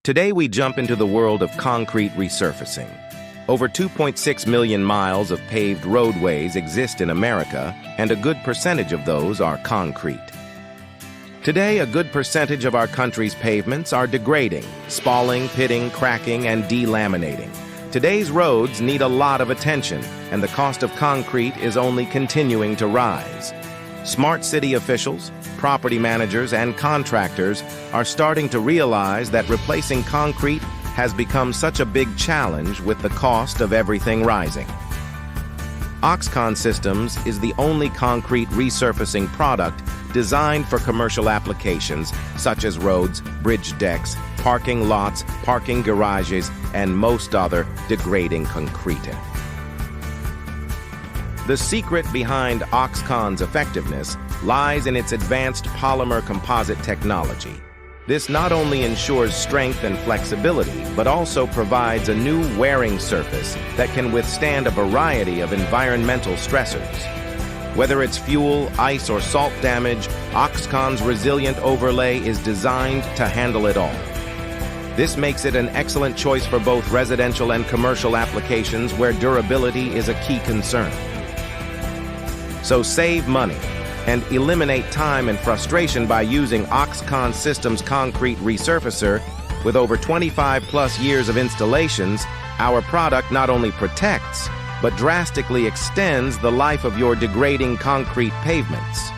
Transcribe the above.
Today we jump into the world of concrete resurfacing. Over 2.6 million miles of paved roadways exist in America, and a good percentage of those are concrete. Today, a good percentage of our country's pavements are degrading, spalling, pitting, cracking, and delaminating. Today's roads need a lot of attention, and the cost of concrete is only continuing to rise. Smart city officials, property managers, and contractors are starting to realize that replacing concrete has become such a big challenge with the cost of everything rising. OXCON Systems is the only concrete resurfacing product designed for commercial applications such as roads, bridge decks, parking lots, parking garages, and most other degrading concreting. The secret behind OXCON's effectiveness lies in its advanced polymer composite technology. This not only ensures strength and flexibility, but also provides a new wearing surface that can withstand a variety of environmental stressors. Whether it's fuel, ice, or salt damage, OXCON's resilient overlay is designed to handle it all. This makes it an excellent choice for both residential and commercial applications where durability is a key concern. So save money and eliminate time and frustration by using OXCON Systems Concrete Resurfacer. With over 25+ years of installations, our product not only protects, but drastically extends the life of your degrading concrete pavements.